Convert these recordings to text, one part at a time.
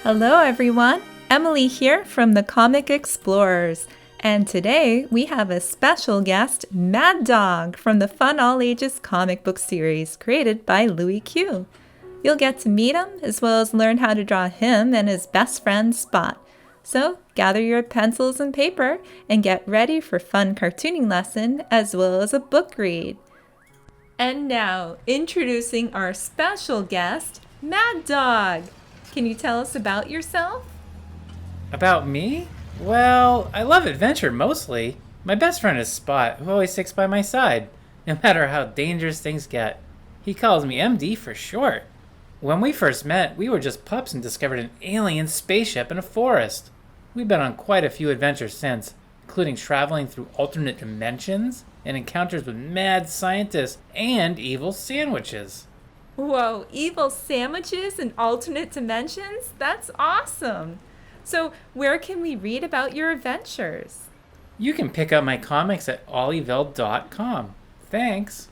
Hello everyone, Emily here from the Comic Explorers, and today we have a special guest, Mad Dog, from the Fun All Ages comic book series created by Louis Q. You'll get to meet him as well as learn how to draw him and his best friend Spot. So gather your pencils and paper and get ready for fun cartooning lesson as well as a book read. And now, introducing our special guest, Mad Dog. Can you tell us about yourself? About me? Well, I love adventure mostly. My best friend is Spot, who always sticks by my side, no matter how dangerous things get. He calls me MD for short. When we first met, we were just pups and discovered an alien spaceship in a forest. We've been on quite a few adventures since, including traveling through alternate dimensions and encounters with mad scientists and evil sandwiches. Whoa, evil sandwiches in alternate dimensions? That's awesome! So, where can we read about your adventures? You can pick up my comics at ollieville.com. Thanks.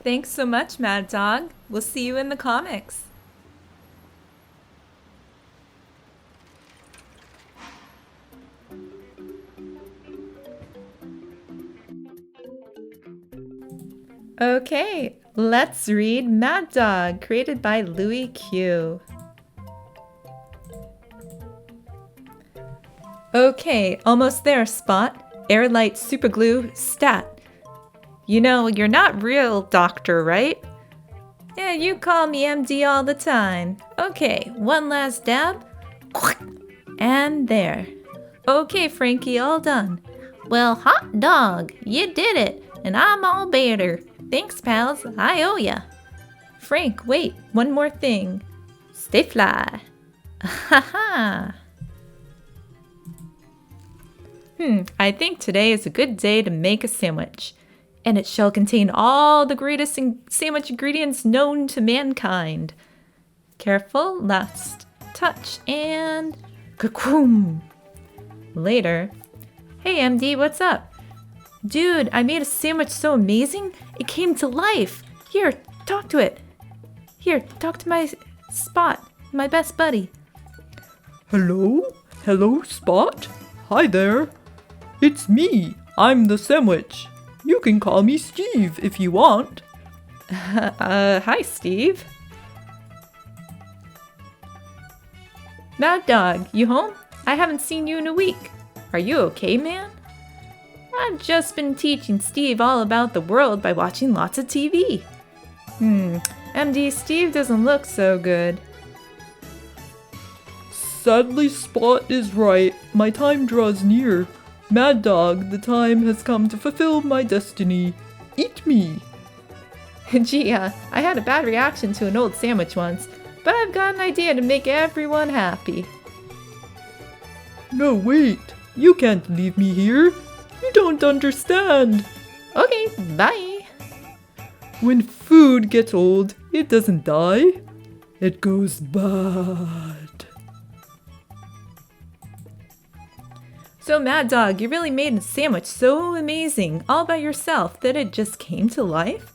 Thanks so much, Mad Dog. We'll see you in the comics. Okay, let's read Mad Dog, created by Louis Q. Okay, almost there, Spot. Airlight superglue stat. You know, you're not real doctor, right? Yeah, you call me MD all the time. Okay, one last dab. And there. Okay, Frankie, all done. Well, hot dog, you did it, and I'm all better. Thanks, pals. I owe ya. Frank, wait. One more thing. Stay fly. Ha ha. I think today is a good day to make a sandwich. And it shall contain all the greatest sandwich ingredients known to mankind. Careful, last touch, and ka-kroom. Later. Hey, MD, what's up? Dude, I made a sandwich so amazing, it came to life. Here, talk to it. Here, talk to my Spot, my best buddy. Hello? Hello, Spot? Hi there. It's me. I'm the sandwich. You can call me Steve if you want. Hi, Steve. Mad Dog, you home? I haven't seen you in a week. Are you okay, man? I've just been teaching Steve all about the world by watching lots of TV. MD, Steve doesn't look so good. Sadly, Spot is right. My time draws near. Mad Dog, the time has come to fulfill my destiny. Eat me. Gee, I had a bad reaction to an old sandwich once, but I've got an idea to make everyone happy. No, wait. You can't leave me here. You don't understand. Okay, bye. When food gets old, it doesn't die. It goes bad. So, Mad Dog, you really made a sandwich so amazing all by yourself that it just came to life?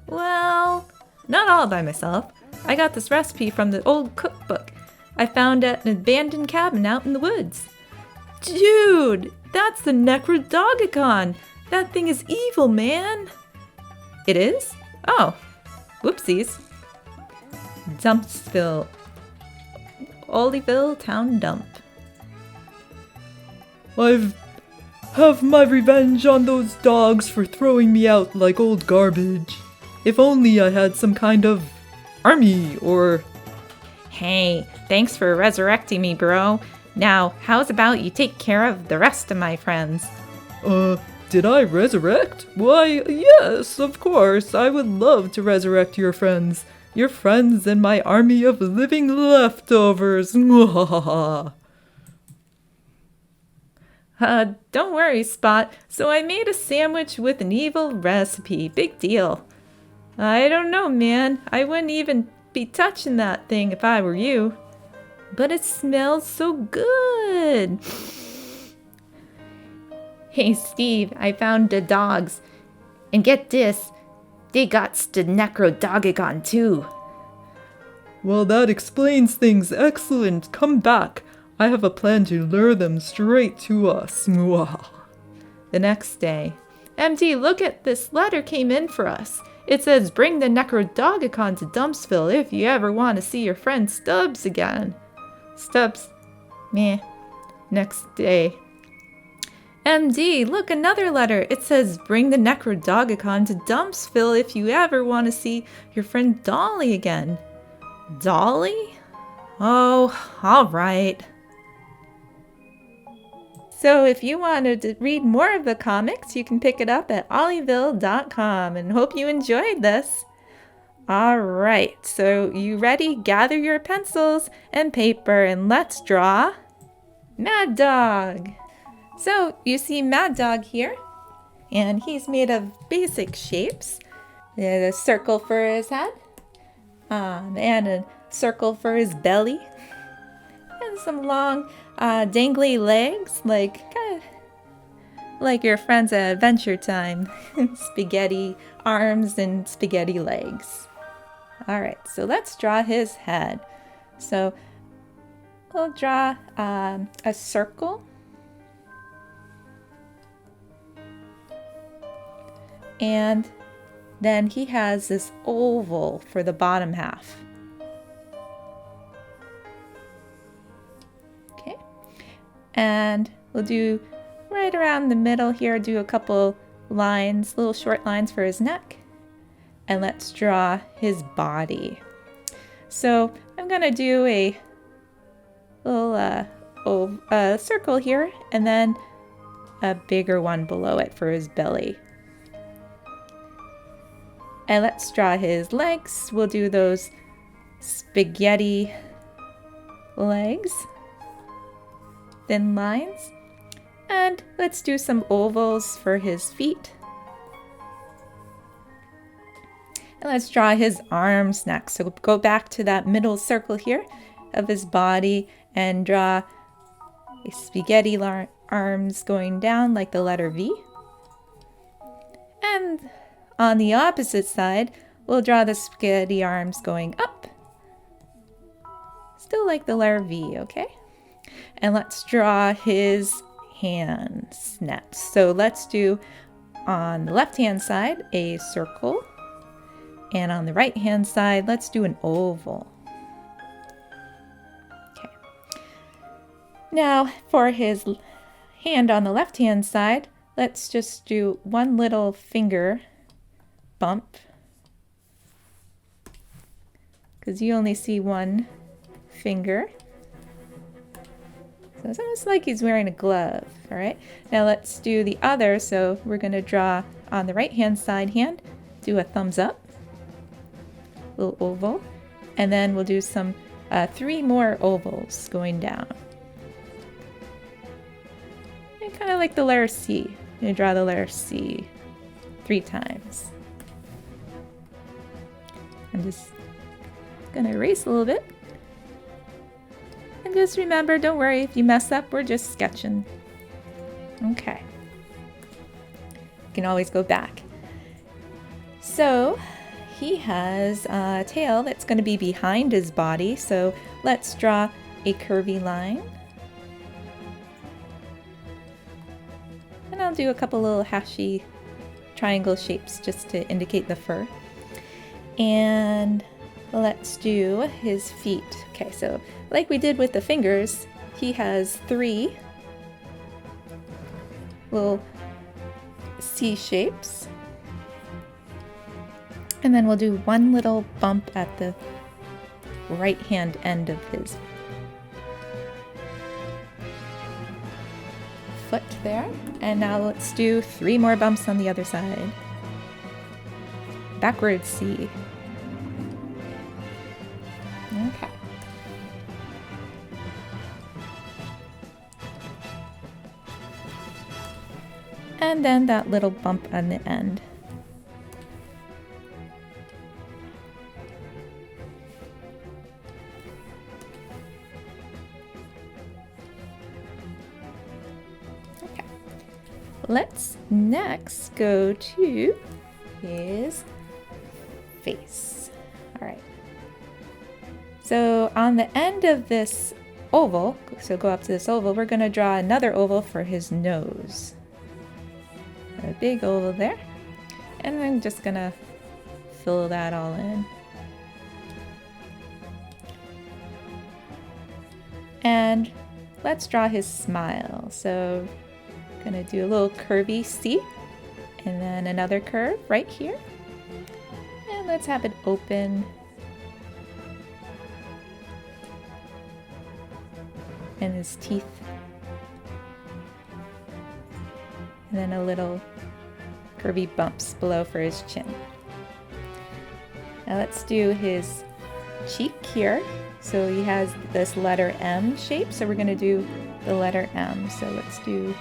Well, not all by myself. I got this recipe from the old cookbook I found at an abandoned cabin out in the woods. Dude, that's the Necrodogicon. That thing is evil, man. It is? Oh, whoopsies. Dumpsville. Ollieville Town Dump. I've have my revenge on those dogs for throwing me out like old garbage. If only I had some kind of army or... Hey, thanks for resurrecting me, bro. Now, how's about you take care of the rest of my friends? Did I resurrect? Why, yes, of course. I would love to resurrect your friends. Your friends and my army of living leftovers. Don't worry, Spot. So I made a sandwich with an evil recipe. Big deal. I don't know, man. I wouldn't even be touching that thing if I were you. But it smells so good. Hey, Steve, I found the dogs. And get this, they got the Necrodogicon too. Well, that explains things. Excellent. Come back. I have a plan to lure them straight to us. Mwah. The next day, MD, look at this letter came in for us. It says, bring the Necrodogicon to Dumpsville if you ever want to see your friend Stubbs again. Stubbs, meh. Next day. MD, look, another letter. It says, bring the Necrodogicon to Dumpsville if you ever want to see your friend Dolly again. Dolly? Oh, all right. So if you wanted to read more of the comics, you can pick it up at ollieville.com, and hope you enjoyed this. All right, so you ready? Gather your pencils and paper and let's draw Mad Dog. So you see Mad Dog here, and he's made of basic shapes. There's a circle for his head, and a circle for his belly, and some long dangly legs, like your friends at Adventure Time. Spaghetti arms and spaghetti legs. All right, so let's draw his head. So we'll draw a circle, and then he has this oval for the bottom half. Okay, and we'll do right around the middle here, do a couple lines, little short lines for his neck. And let's draw his body. So I'm gonna do a little circle here, and then a bigger one below it for his belly. And let's draw his legs. We'll do those spaghetti legs, thin lines. And let's do some ovals for his feet. And let's draw his arms next. So go back to that middle circle here of his body and draw a spaghetti arms going down like the letter V. And on the opposite side, we'll draw the spaghetti arms going up. Still like the letter V, okay? And let's draw his hands next. So let's do on the left-hand side a circle. And on the right-hand side, let's do an oval. Okay. Now, for his hand on the left-hand side, let's just do one little finger bump, because you only see one finger. So it's almost like he's wearing a glove, all right? Now let's do the other. So we're going to draw on the right-hand side hand, do a thumbs up, little oval, and then we'll do some 3 more ovals going down. And kind of like the letter C. I'm going to draw the letter C 3 times. I'm just going to erase a little bit. And just remember, don't worry if you mess up, we're just sketching. Okay. You can always go back. So he has a tail that's going to be behind his body, so let's draw a curvy line. And I'll do a couple little hashy triangle shapes just to indicate the fur. And let's do his feet. Okay, so like we did with the fingers, he has 3 little C shapes. And then we'll do one little bump at the right hand end of his foot there. And now let's do 3 more bumps on the other side. Backwards C. Okay. And then that little bump on the end. Okay. Let's next go to his face. All right. So on the end of this oval, so go up to this oval, we're going to draw another oval for his nose. A big oval there. And I'm just going to fill that all in. And let's draw his smile. So I'm going to do a little curvy C and then another curve right here. And let's have it open. And his teeth. And then a little curvy bumps below for his chin. Now let's do his cheek here. So he has this letter M shape, so we're going to do the letter M. So let's do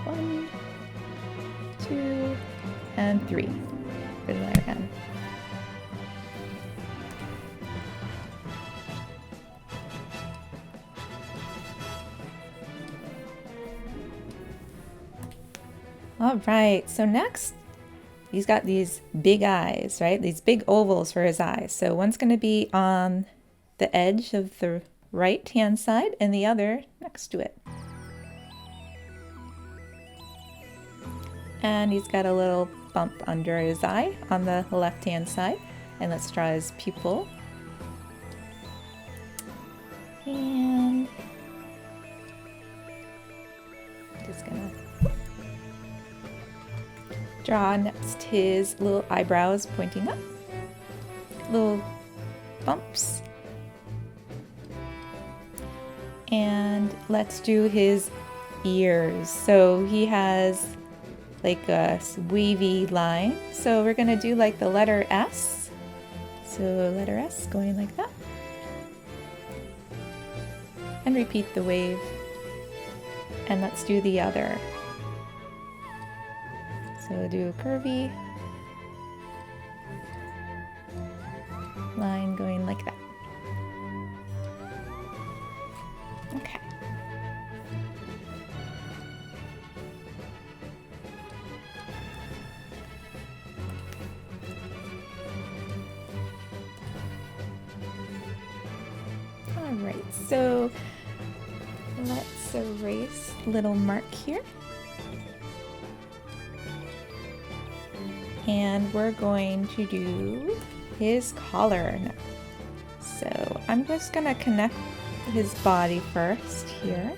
1, 2, and 3 for the letter M. All right, so next he's got these big eyes, right? These big ovals for his eyes. So one's going to be on the edge of the right hand side and the other next to it. And he's got a little bump under his eye on the left hand side. And let's draw his pupil. And just gonna draw next his little eyebrows pointing up, little bumps. And let's do his ears. So he has like a wavy line. So we're gonna do like the letter S. So letter S going like that. And repeat the wave. And let's do the other. So do a curvy line going like that. Okay. All right, so let's erase little mark here. And we're going to do his collar now. So I'm just gonna connect his body first here.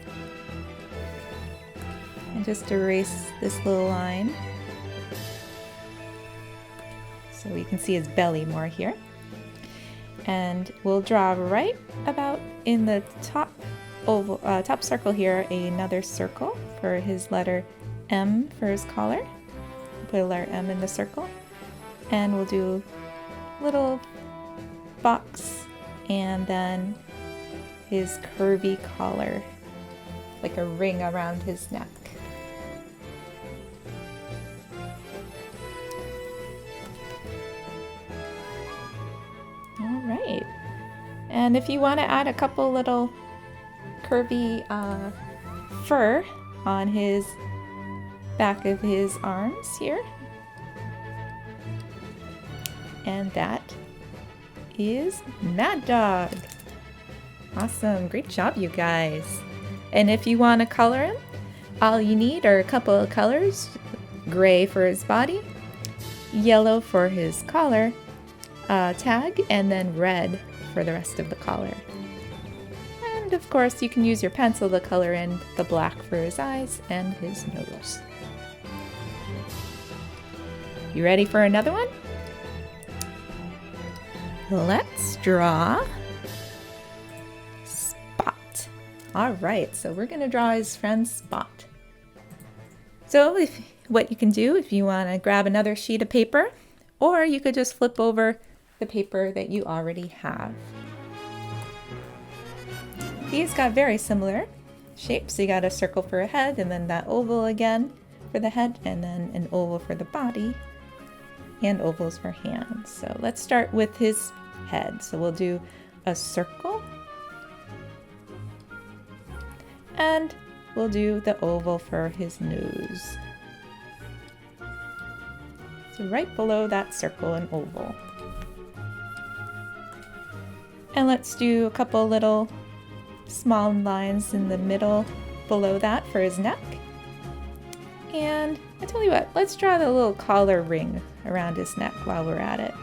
And just erase this little line. So we can see his belly more here. And we'll draw right about in the top oval, top circle here, another circle for his letter M for his collar. Put a letter M in the circle, and we'll do a little box and then his curvy collar, like a ring around his neck. All right, and if you want to add a couple little curvy fur on his back of his arms here. And that is Mad Dog. Awesome, great job you guys. And if you want to color him, all you need are a couple of colors. Gray for his body, yellow for his collar tag, and then red for the rest of the collar. And of course you can use your pencil to color in the black for his eyes and his nose. You ready for another one? Let's draw Spot. All right, so we're gonna draw his friend Spot. So what you can do if you wanna grab another sheet of paper, or you could just flip over the paper that you already have. These got very similar shapes. So you got a circle for a head, and then that oval again for the head, and then an oval for the body. And ovals for hands. So let's start with his head. So we'll do a circle and we'll do the oval for his nose. So right below that circle, an oval. And let's do a couple little small lines in the middle below that for his neck. And I tell you what, let's draw the little collar ring around his neck while we're at it.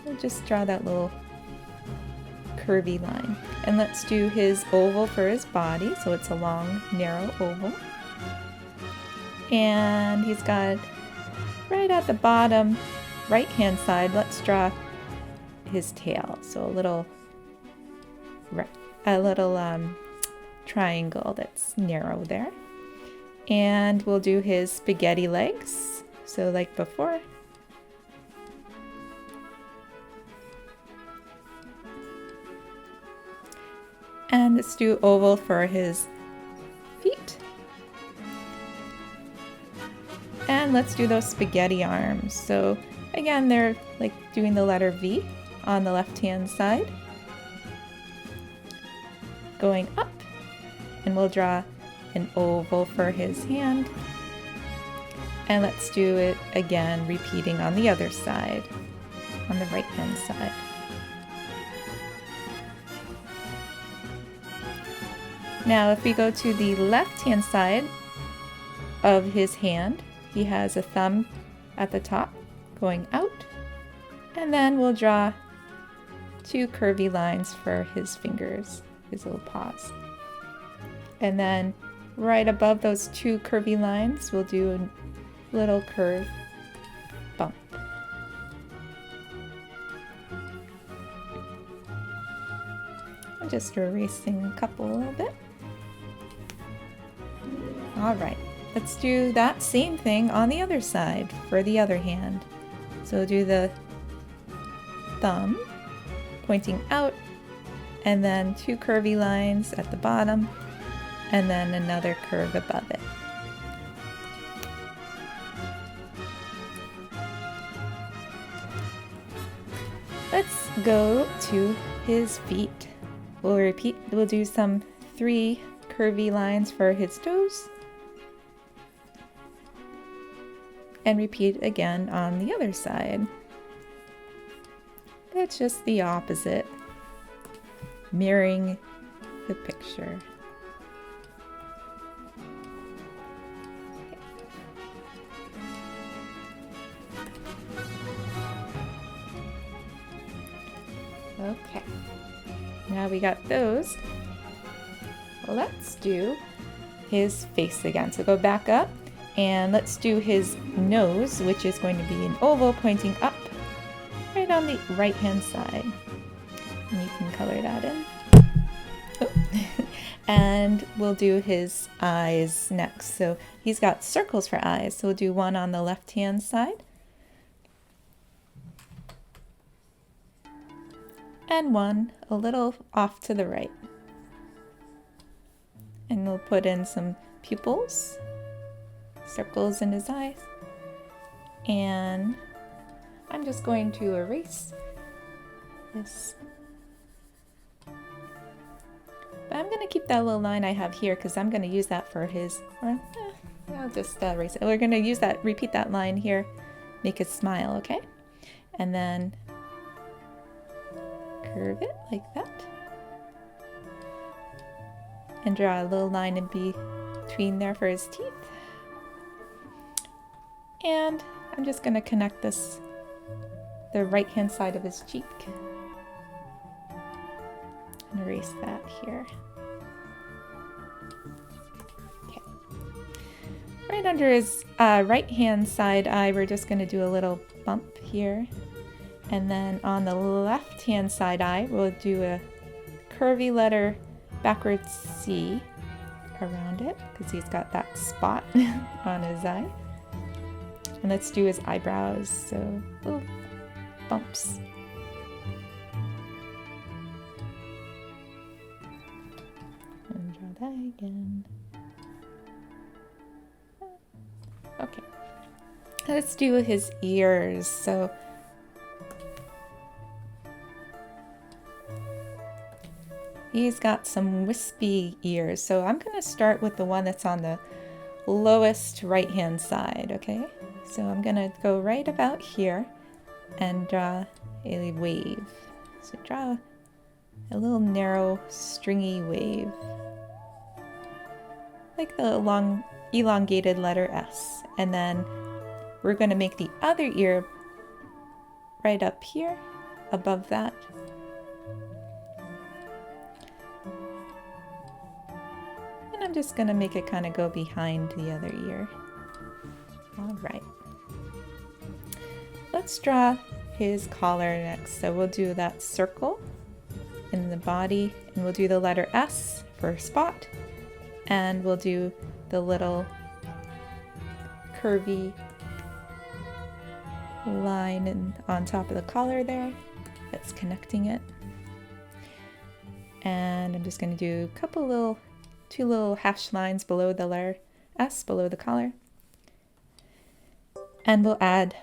We'll just draw that little curvy line. And let's do his oval for his body, so it's a long, narrow oval. And he's got right at the bottom right hand side, let's draw his tail. So a little triangle that's narrow there. And we'll do his spaghetti legs, so like before. And let's do oval for his feet. And let's do those spaghetti arms. So again, they're like doing the letter V on the left hand side, going up, and we'll draw an oval for his hand. And let's do it again, repeating on the other side, on the right hand side. Now if we go to the left hand side of his hand, he has a thumb at the top going out, and then we'll draw two curvy lines for his fingers, his little paws. And then right above those two curvy lines, we'll do a little curve bump. I'm just erasing a couple a little bit. All right, let's do that same thing on the other side for the other hand. So do the thumb pointing out, and then two curvy lines at the bottom, and then another curve above it. Let's go to his feet. We'll do some 3 curvy lines for his toes, and repeat again on the other side. It's just the opposite, mirroring the picture. Okay, now we got those. Let's do his face again. So go back up, and let's do his nose, which is going to be an oval pointing up right on the right hand side. And you can color that in. Oh. And we'll do his eyes next. So he's got circles for eyes. So we'll do one on the left hand side, and one a little off to the right. And we'll put in some pupils, circles in his eyes. And I'm just going to erase this. But I'm going to keep that little line I have here because I'm going to use that for his, I'll just erase it. We're going to use that, repeat that line here, make a smile, okay? And then curve it like that. And draw a little line in between there for his teeth. And I'm just going to connect this, the right hand side of his cheek. And erase that here. Okay. Right under his right hand side eye, we're just going to do a little bump here. And then on the left hand side eye, we'll do a curvy letter backwards C around it because he's got that spot on his eye. And let's do his eyebrows, so little bumps. And draw that again. Okay. Let's do his ears. So he's got some wispy ears. So I'm going to start with the one that's on the lowest right hand side, okay? So I'm going to go right about here and draw a wave. So draw a little narrow, stringy wave, like the long, elongated letter S. And then we're going to make the other ear right up here, above that. And I'm just going to make it kind of go behind the other ear. All right. Let's draw his collar next. So we'll do that circle in the body, and we'll do the letter S for spot, and we'll do the little curvy line on top of the collar there that's connecting it. And I'm just going to do two little hash lines below the letter S, below the collar. And we'll add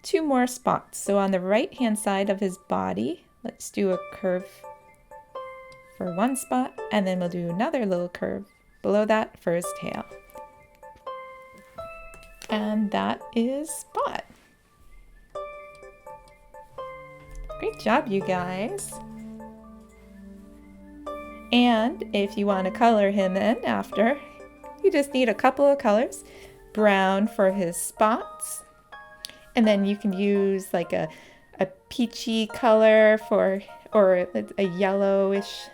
2 more spots. So on the right hand side of his body, let's do a curve for 1 spot, and then we'll do another little curve below that for his tail. And that is Spot. Great job, you guys. And if you want to color him in after, you just need a couple of colors. Brown for his spots, and then you can use like a peachy color or a yellowish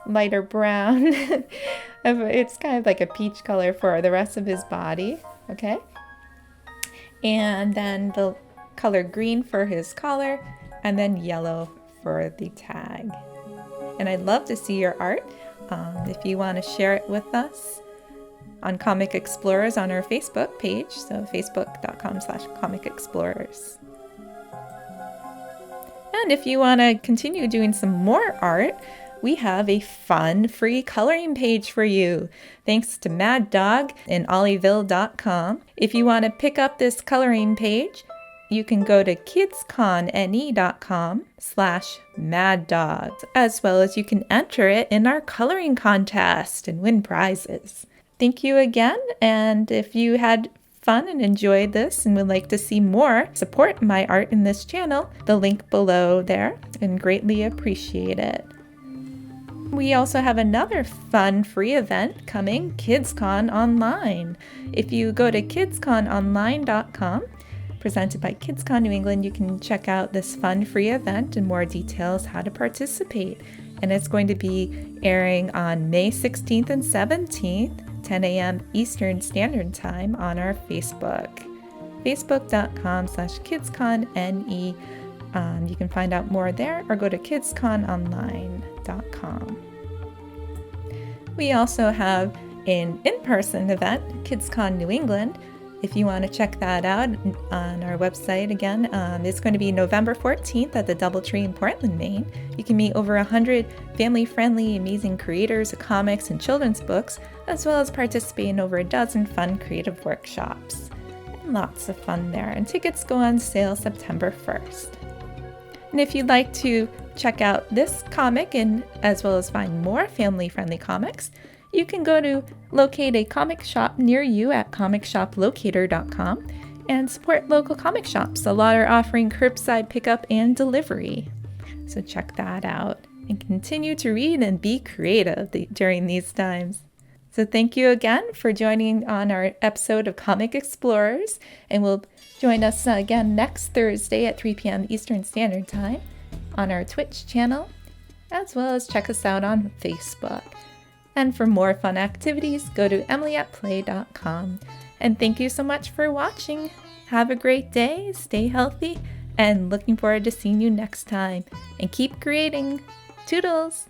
lighter brown. It's kind of like a peach color for the rest of his body, okay? And then the color green for his collar, and then yellow for the tag. And I'd love to see your art. If you want to share it with us on Comic Explorers on our Facebook page, so facebook.com/Comic Explorers. And if you want to continue doing some more art, we have a fun free coloring page for you, thanks to Mad Dog in Ollieville.com. If you want to pick up this coloring page, you can go to kidsconne.com/maddog, as well as you can enter it in our coloring contest and win prizes. Thank you again, and if you had fun and enjoyed this and would like to see more, support my art in this channel, the link below there, and greatly appreciate it. We also have another fun free event coming, KidsCon Online. If you go to kidscononline.com, presented by KidsCon New England, you can check out this fun free event and more details how to participate. And it's going to be airing on May 16th and 17th, 10 a.m. Eastern Standard Time on our Facebook, facebook.com/kidsconne. You can find out more there or go to kidscononline.com. We also have an in-person event, KidsCon New England. If you want to check that out on our website again, it's going to be November 14th at the Doubletree in Portland, Maine. You can meet over 100 family-friendly, amazing creators of comics and children's books, as well as participate in over a dozen fun creative workshops. And lots of fun there, and tickets go on sale September 1st. And if you'd like to check out this comic and as well as find more family-friendly comics, you can go to locate a comic shop near you at comicshoplocator.com and support local comic shops. A lot are offering curbside pickup and delivery. So check that out and continue to read and be creative during these times. So thank you again for joining on our episode of Comic Explorers, and we'll join us again next Thursday at 3 p.m. Eastern Standard Time on our Twitch channel, as well as check us out on Facebook. And for more fun activities, go to emilyatplay.com. And thank you so much for watching. Have a great day, stay healthy, and looking forward to seeing you next time. And keep creating. Toodles!